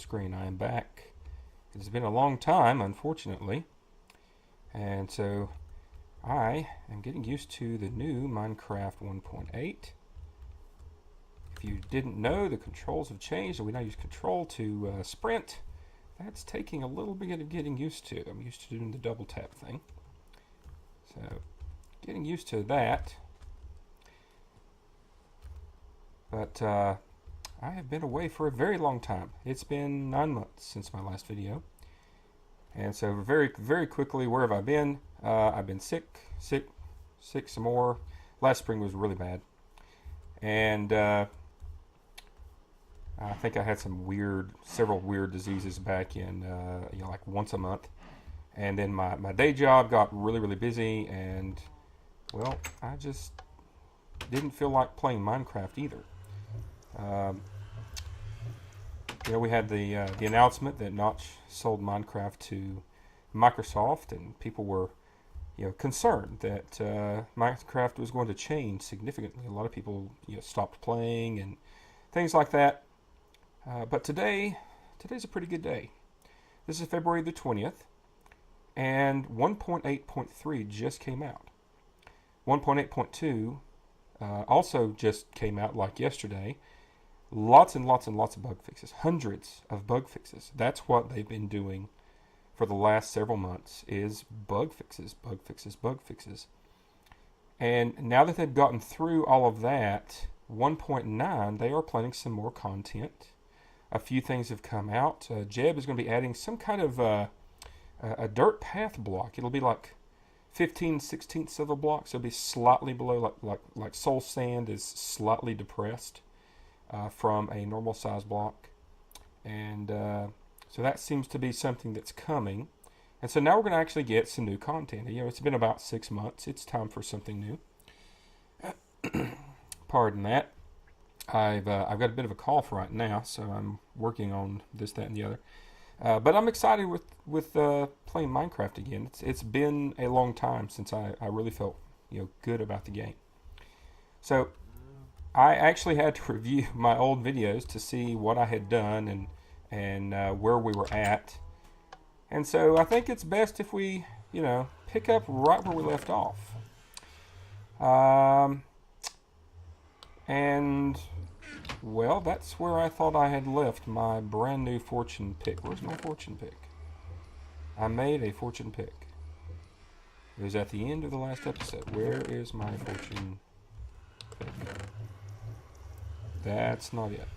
DuelScreen. I am back. It has been a long time, unfortunately, and so I am getting used to the new Minecraft 1.8. If you didn't know, the controls have changed, and we now use control to sprint. That's taking a little bit of getting used to. I'm used to doing the double tap thing, so getting used to that. But I have been away for a very long time. It's been 9 months since my last video. And so very, very quickly, where have I been? I've been sick some more. Last spring was really bad. And I think I had several weird diseases back in, like once a month. And then my day job got really, really busy. And, well, I just didn't feel like playing Minecraft either. We had the announcement that Notch sold Minecraft to Microsoft, and people were, concerned that Minecraft was going to change significantly. A lot of people, stopped playing and things like that. But today's a pretty good day. This is February the 20th, and 1.8.3 just came out. 1.8.2 also just came out like yesterday. Lots and lots and lots of bug fixes. Hundreds of bug fixes. That's what they've been doing for the last several months, is bug fixes, bug fixes, bug fixes. And now that they've gotten through all of that, 1.9, they are planning some more content. A few things have come out. Jeb is going to be adding some kind of a dirt path block. It'll be like 15/16 of a block, so it'll be slightly below, like soul sand is slightly depressed from a normal size block. And so that seems to be something that's coming. And so now we're going to actually get some new content. It's been about 6 months. It's time for something new. Pardon that. I've got a bit of a cough right now, so I'm working on this, that, and the other. But I'm excited with playing Minecraft again. It's been a long time since I really felt good about the game. So I actually had to review my old videos to see what I had done and where we were at. And so I think it's best if we pick up right where we left off. And well, that's where I thought I had left my brand new fortune pick. Where's my fortune pick? I made a fortune pick. It was at the end of the last episode. Where is my fortune pick? That's not it.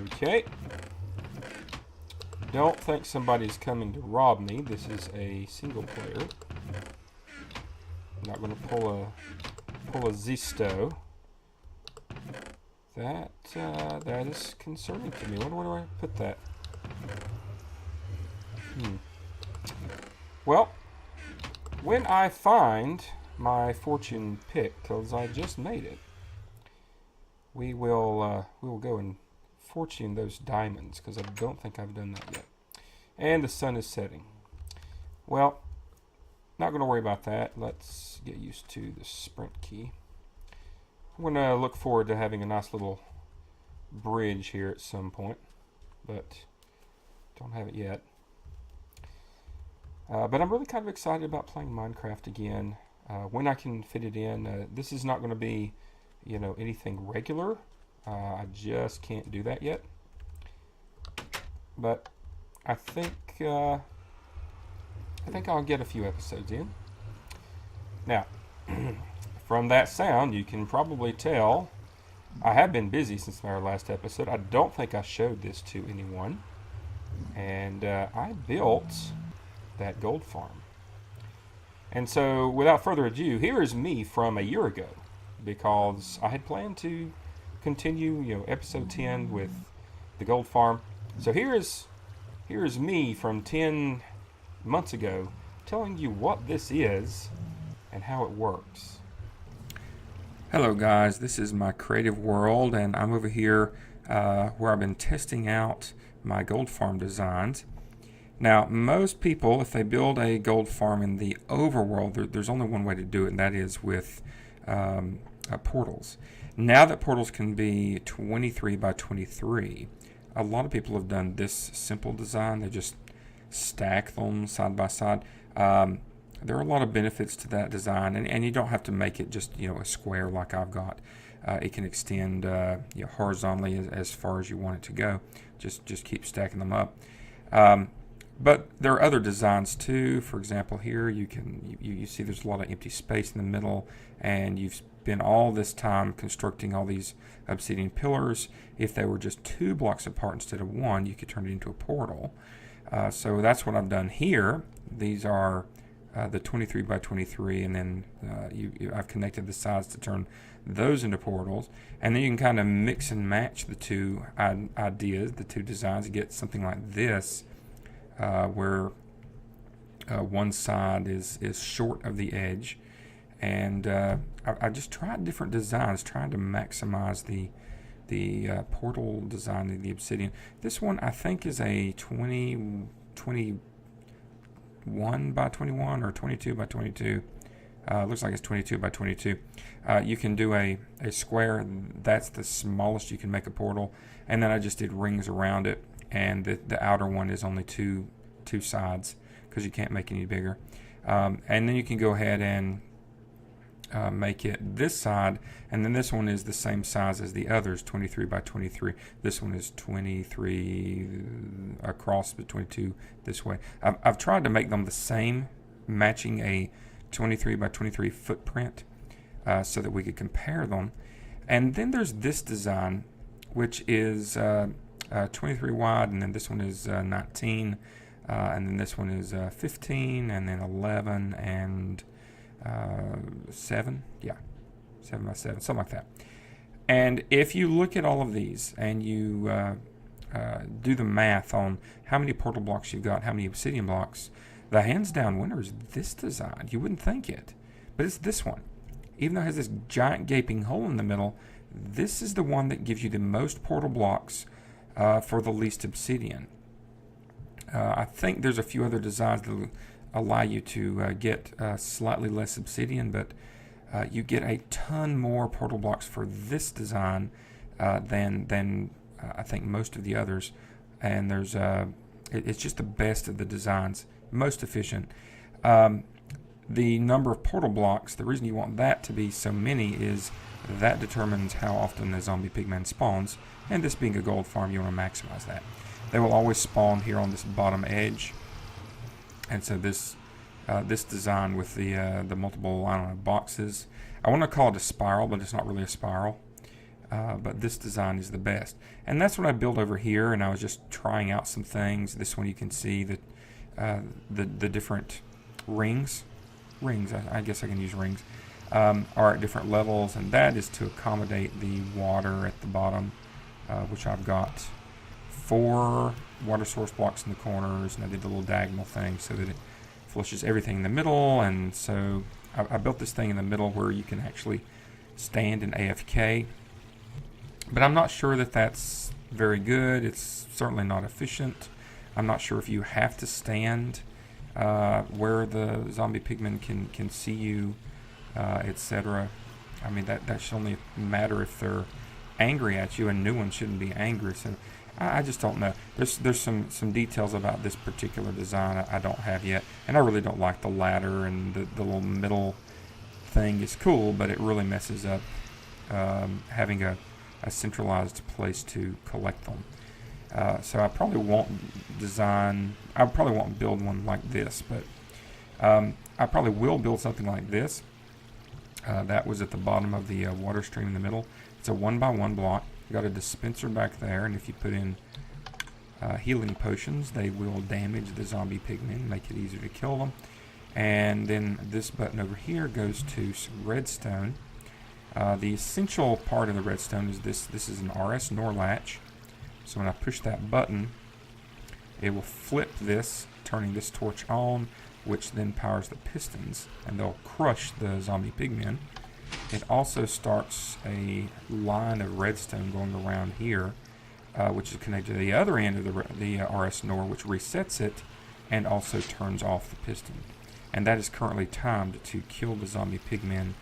Okay. Don't think somebody's coming to rob me. This is a single player. I'm not going to pull a Zisto. That is concerning to me. Where do I put that? Well, when I find my fortune pick, because I just made it, we will go and fortune those diamonds, because I don't think I've done that yet. And the sun is setting. Well, not going to worry about that. Let's get used to the sprint key. I'm going to look forward to having a nice little bridge here at some point, but don't have it yet. But I'm really kind of excited about playing Minecraft again. When I can fit it in. This is not going to be, anything regular. I just can't do that yet. But I think I'll get a few episodes in. Now, from that sound, you can probably tell I have been busy since our last episode. I don't think I showed this to anyone. And I built that gold farm. And so, without further ado, here is me from a year ago, because I had planned to continue, episode 10 with the gold farm. So here is me from 10 months ago, telling you what this is and how it works. Hello guys, this is my creative world, and I'm over here where I've been testing out my gold farm designs. Now, most people, if they build a gold farm in the overworld, there's only one way to do it, and that is with portals. Now that portals can be 23 by 23, a lot of people have done this simple design. They just stack them side by side. There are a lot of benefits to that design, and you don't have to make it just a square like I've got. It can extend horizontally as far as you want it to go. Just keep stacking them up. But there are other designs too. For example, here you see there's a lot of empty space in the middle, and you've spent all this time constructing all these obsidian pillars. If they were just 2 blocks apart instead of 1, you could turn it into a portal. So that's what I've done here. These are the 23 by 23, and then I've connected the sides to turn those into portals. And then you can kind of mix and match the two ideas, the two designs, to get something like this, where one side is short of the edge. And I just tried different designs, trying to maximize the portal design of the obsidian. This one I think is a 21 by 21 or 22 by 22. Looks like it's 22 by 22. You can do a square. That's the smallest you can make a portal. And then I just did rings around it. And the outer one is only two sides, because you can't make any bigger. And then you can go ahead and make it this side, and then this one is the same size as the others, 23 by 23. This one is 23 across the 22 this way. I've tried to make them the same, matching a 23 by 23 footprint, so that we could compare them. And then there's this design, which is 23 wide, and then this one is 19, and then this one is 15, and then 11, and 7 by 7, something like that. And if you look at all of these and you do the math on how many portal blocks you've got, how many obsidian blocks, the hands down winner is this design. You wouldn't think it, but it's this one. Even though it has this giant gaping hole in the middle, this is the one that gives you the most portal blocks for the least obsidian. I think there's a few other designs that allow you to get slightly less obsidian, but you get a ton more portal blocks for this design than I think most of the others. And there's it's just the best of the designs, most efficient. The number of portal blocks, the reason you want that to be so many is that determines how often the zombie pigman spawns, and this being a gold farm, you want to maximize that. They will always spawn here on this bottom edge. And so this design with the multiple, boxes, I want to call it a spiral, but it's not really a spiral. But this design is the best. And that's what I built over here, and I was just trying out some things. This one you can see that the different rings, I guess I can use rings, are at different levels, and that is to accommodate the water at the bottom, which I've got 4 water source blocks in the corners, and I did the little diagonal thing so that it flushes everything in the middle. And so I built this thing in the middle where you can actually stand in AFK, but I'm not sure that that's very good. It's certainly not efficient. I'm not sure if you have to stand where the zombie pigmen can see you, etc. I mean, that should only matter if they're angry at you, and new ones shouldn't be angry. So I just don't know. There's some details about this particular design I don't have yet, and I really don't like the ladder, and the little middle thing is cool, but it really messes up having a centralized place to collect them. So I probably won't build one like this, but I probably will build something like this. That was at the bottom of the water stream in the middle. It's a 1x1 block. You got a dispenser back there, and if you put in healing potions, they will damage the zombie pigmen, make it easier to kill them. And then this button over here goes to some redstone. The essential part of the redstone is this. This is an RS NOR latch. So when I push that button, it will flip this, turning this torch on, which then powers the pistons, and they'll crush the zombie pigmen. It also starts a line of redstone going around here, which is connected to the other end of the RS NOR, which resets it and also turns off the piston. And that is currently timed to kill the zombie pigmen,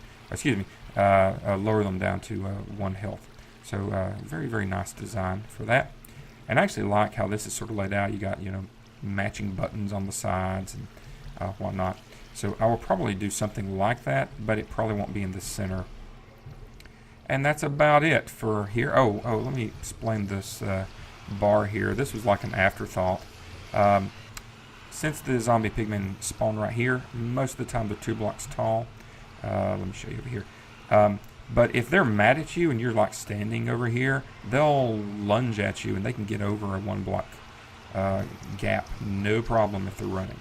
lower them down to 1 health. So very, very nice design for that. And I actually like how this is sort of laid out. You got, matching buttons on the sides and whatnot. So I will probably do something like that, but it probably won't be in the center. And that's about it for here. Oh, let me explain this bar here. This was like an afterthought. Since the zombie pigmen spawn right here, most of the time they're 2 blocks tall. Let me show you over here. But if they're mad at you and you're like standing over here, they'll lunge at you and they can get over a 1 block gap, no problem if they're running.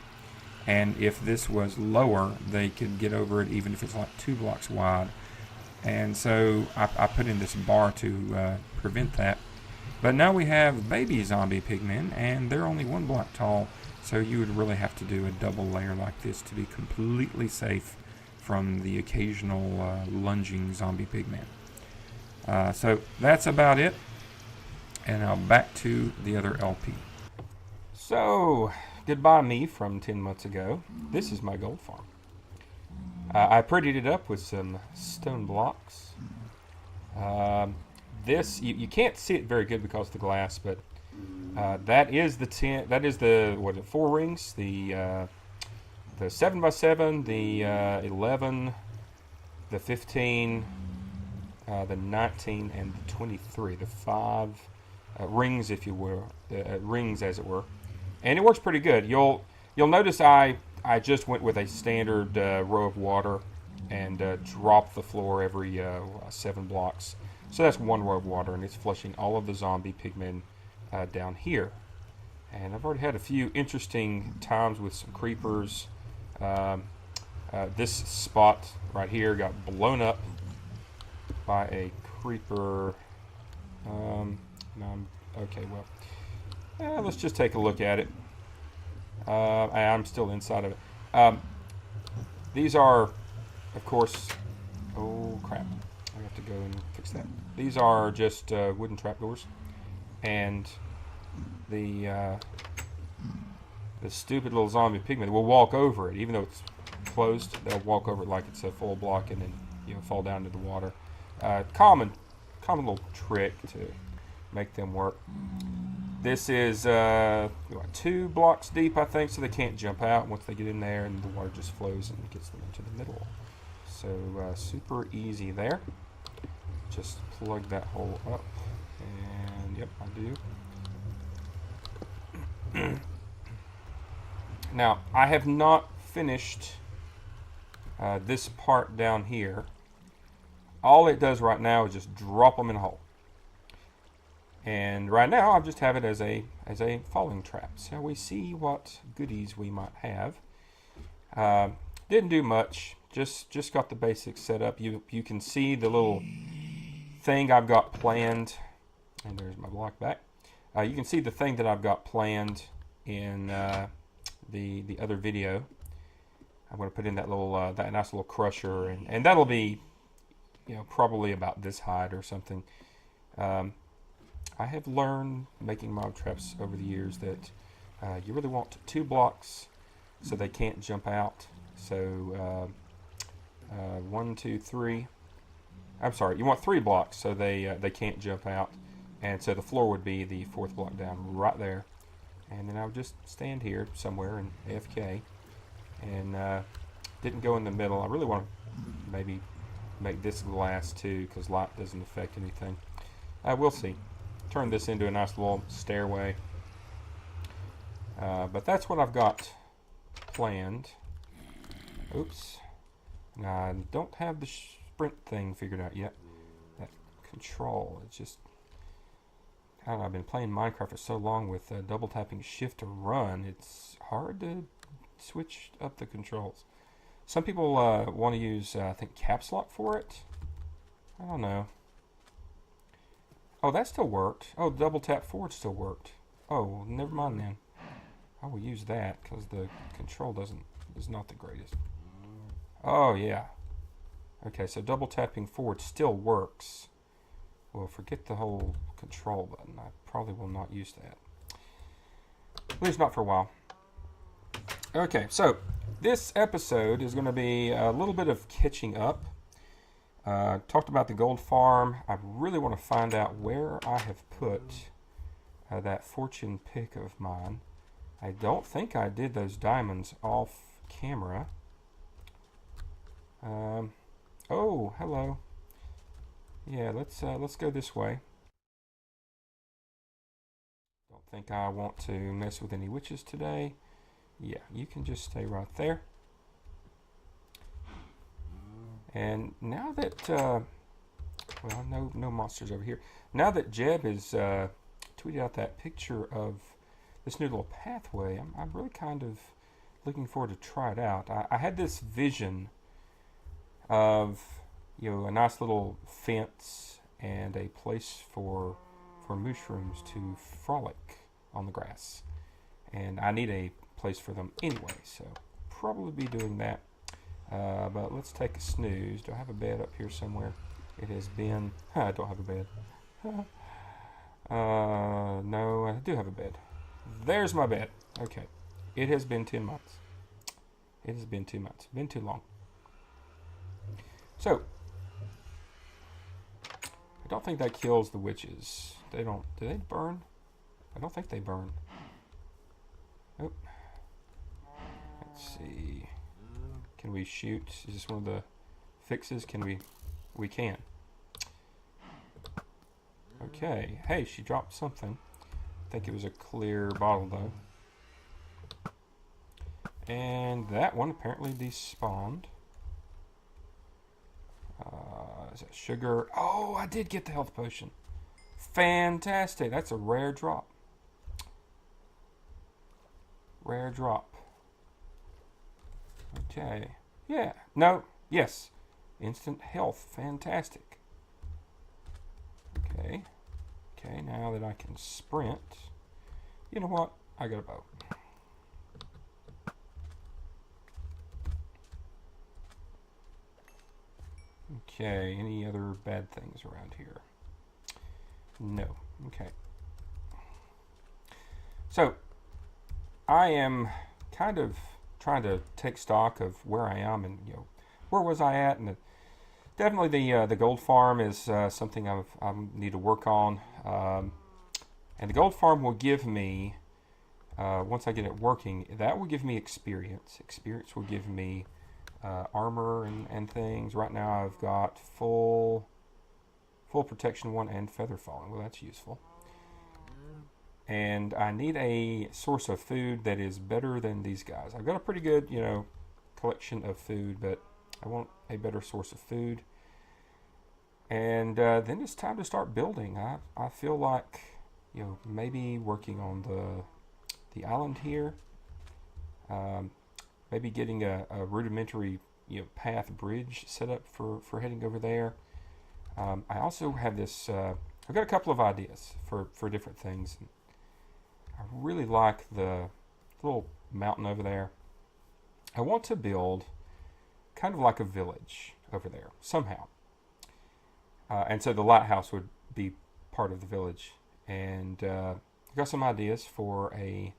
And if this was lower, they could get over it even if it's like 2 blocks wide. And so I put in this bar to prevent that. But now we have baby zombie pigmen, and they're only 1 block tall, so you would really have to do a double layer like this to be completely safe from the occasional lunging zombie pigman. So that's about it. And now back to the other LP. So, goodbye me from 10 months ago. This is my gold farm. I prettied it up with some stone blocks. This, you can't see it very good because of the glass, but that is the 10, that is the, 4 rings? The 7x7, the 11, the 15, the 19, and the 23. The 5 rings, if you will, rings as it were. And it works pretty good. You'll notice I just went with a standard row of water and dropped the floor every 7 blocks. So that's 1 row of water, and it's flushing all of the zombie pigmen down here. And I've already had a few interesting times with some creepers. This spot right here got blown up by a creeper. Okay, well, let's just take a look at it. I'm still inside of it. These are, of course, oh crap, I have to go and fix that. These are just wooden trapdoors, and the stupid little zombie pigmen will walk over it, even though it's closed. They'll walk over it like it's a full block, and then fall down into the water. Common little trick to make them work. This is 2 blocks deep, I think, so they can't jump out once they get in there, and the water just flows and gets them into the middle. So super easy there. Just plug that hole up, and yep, I do. Now, I have not finished this part down here. All it does right now is just drop them in a hole. And right now, I just have it as a falling trap. So we see what goodies we might have. Didn't do much. Just got the basics set up. You can see the little thing I've got planned. And there's my block back. You can see the thing that I've got planned in the other video. I'm going to put in that little that nice little crusher, and that'll be probably about this height or something. I have learned making mob traps over the years that you really want 2 blocks so they can't jump out. So 1, 2, 3. I'm sorry, you want 3 blocks so they can't jump out, and so the floor would be the 4th block down right there. And then I would just stand here somewhere in AFK, and didn't go in the middle. I really want to maybe make this glass too, because light doesn't affect anything. We'll see. Turn this into a nice little stairway. But that's what I've got planned. Oops. I don't have the sprint thing figured out yet. That control, it's just... I don't know, I've been playing Minecraft for so long with double tapping shift to run. It's hard to switch up the controls. Some people want to use, I think, caps lock for it. I don't know. Oh, that still worked. Oh, double tap forward still worked. Oh, well, never mind then. I will use that because the control is not the greatest. Oh, yeah. Okay, so double tapping forward still works. Well, forget the whole control button. I probably will not use that. At least not for a while. Okay, so this episode is going to be a little bit of catching up. Talked about the gold farm. I really want to find out where I have put that fortune pick of mine. I don't think I did those diamonds off camera. Oh, hello. Yeah, let's go this way. Don't think I want to mess with any witches today. Yeah, you can just stay right there. And now that well, no monsters over here. Now that Jeb has tweeted out that picture of this new little pathway, I'm really kind of looking forward to try it out. I had this vision of, you know, a nice little fence and a place for mushrooms to frolic on the grass, and I need a place for them anyway, so probably be doing that. But let's take a snooze. Do I have a bed up here somewhere? It has been... I don't have a bed. No, I do have a bed. There's my bed. Okay. It has been 10 months. It has been 2 months. Been too long. So, I don't think that kills the witches. They don't... Do they burn? I don't think they burn. Nope. Let's see... Can we shoot? Is this one of the fixes? Can we? We can. Okay. Hey, she dropped something. I think it was a clear bottle, though. And that one apparently despawned. Is that sugar? Oh, I did get the health potion. Fantastic. That's a rare drop. Rare drop. Okay. Yeah. No. Yes. Instant health. Fantastic. Okay. Okay, now that I can sprint, you know what? I got a bow. Okay, any other bad things around here? No. Okay. So, I am kind of trying to take stock of where I am and, you know, where was I at, and definitely the gold farm is something I need to work on, and the gold farm will give me once I get it working, that will give me experience. Experience will give me armor and things. Right now I've got full protection 1 and feather falling. Well, that's useful. And I need a source of food that is better than these guys. I've got a pretty good, you know, collection of food, but I want a better source of food. And then it's time to start building. I feel like, you know, maybe working on the island here. Maybe getting a rudimentary, you know, path bridge set up for heading over there. I also have this. I've got a couple of ideas for different things. I really like the little mountain over there. I want to build kind of like a village over there somehow. And so the lighthouse would be part of the village. And I've got some ideas for a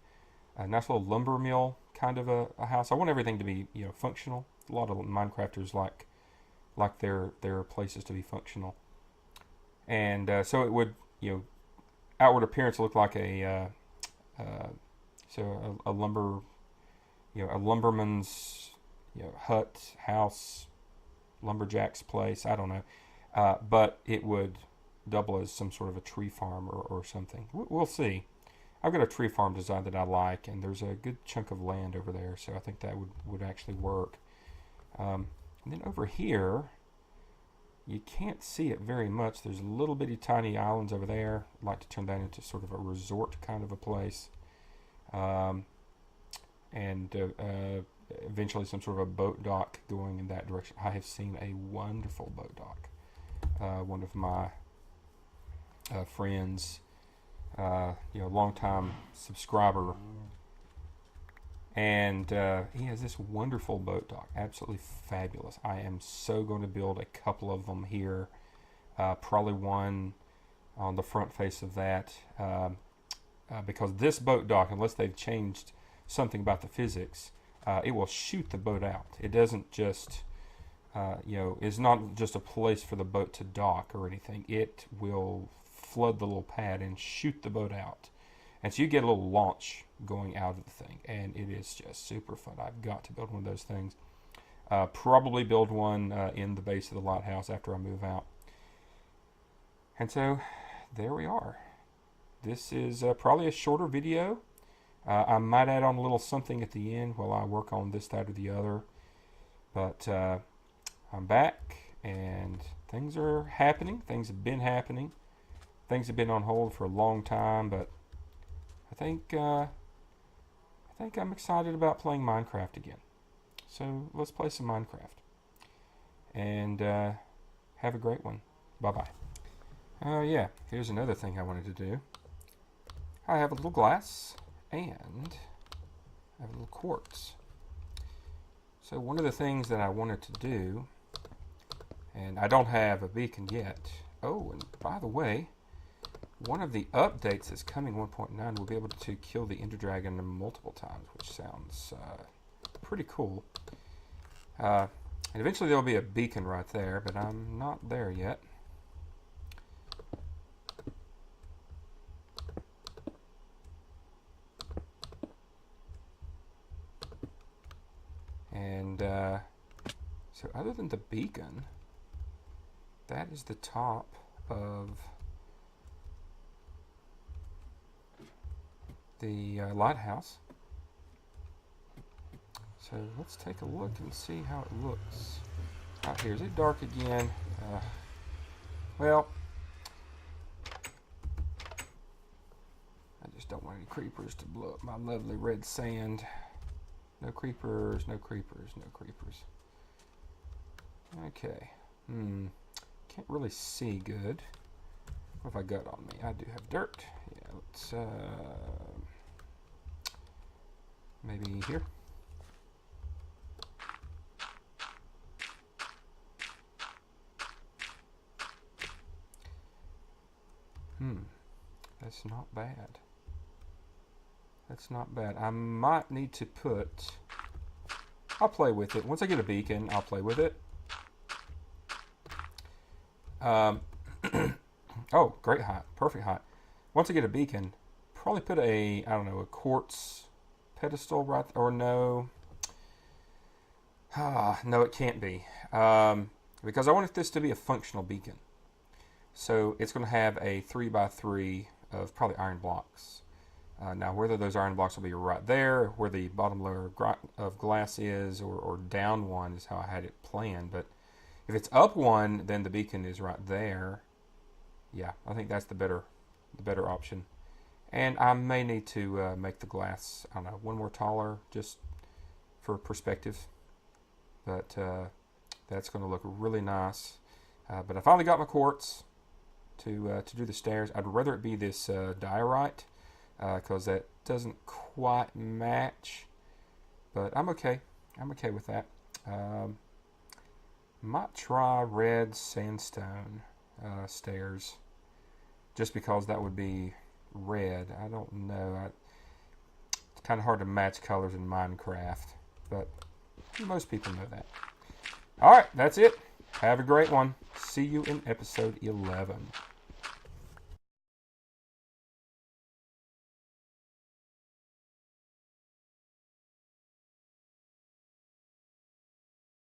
nice little lumber mill kind of a house. I want everything to be, you know, functional. A lot of Minecrafters like their places to be functional. And so it would, you know, outward appearance look like a lumber, you know, a lumberman's, you know, hut, house, lumberjack's place. I don't know, but it would double as some sort of a tree farm or something. We'll see. I've got a tree farm design that I like, and there's a good chunk of land over there, so I think that would actually work. And then over here, you can't see it very much. There's little bitty tiny islands over there. I'd like to turn that into sort of a resort kind of a place. And eventually some sort of a boat dock going in that direction. I have seen a wonderful boat dock. One of my friends, you know, longtime subscriber, and he has this wonderful boat dock, absolutely fabulous. I am so going to build a couple of them here, probably one on the front face of that, because this boat dock, unless they've changed something about the physics, it will shoot the boat out. It doesn't just is not just a place for the boat to dock or anything. It will flood the little pad and shoot the boat out. And so you get a little launch going out of the thing. And it is just super fun. I've got to build one of those things. Probably build one in the base of the lighthouse after I move out. And so there we are. This is probably a shorter video. I might add on a little something at the end while I work on this, that, or the other. But I'm back, and things are happening. Things have been happening. Things have been on hold for a long time, but I think I'm excited about playing Minecraft again. So let's play some Minecraft. And have a great one. Bye-bye. Yeah, here's another thing I wanted to do. I have a little glass, and I have a little quartz. So one of the things that I wanted to do, and I don't have a beacon yet. Oh, and by the way, one of the updates that's coming 1.9 will be able to kill the Ender Dragon multiple times, which sounds pretty cool. And eventually there'll be a beacon right there, but I'm not there yet. And so other than the beacon, that is the top of the lighthouse. So let's take a look and see how it looks. Out here, is it dark again? Well, I just don't want any creepers to blow up my lovely red sand. No creepers, no creepers, no creepers. Okay. Can't really see good. What have I got on me? I do have dirt. Yeah, let's maybe here. That's not bad. That's not bad. I might need to put... I'll play with it. Once I get a beacon, I'll play with it. Oh, great height. Perfect height. Once I get a beacon, probably put a, I don't know, a quartz pedestal right... Or no. No, it can't be. Because I want this to be a functional beacon. So it's going to have a 3x3 of probably iron blocks. Now, whether those iron blocks will be right there, where the bottom layer of glass is, or down one is how I had it planned. But if it's up one, then the beacon is right there. Yeah, I think that's the better option. And I may need to make the glass, I don't know, one more taller, just for perspective. But that's going to look really nice. But I finally got my quartz to do the stairs. I'd rather it be this diorite, because that doesn't quite match, but I'm okay. I'm okay with that. Might try red sandstone stairs, just because that would be red. I don't know. It's kind of hard to match colors in Minecraft, but most people know that. All right, that's it. Have a great one. See you in episode 11.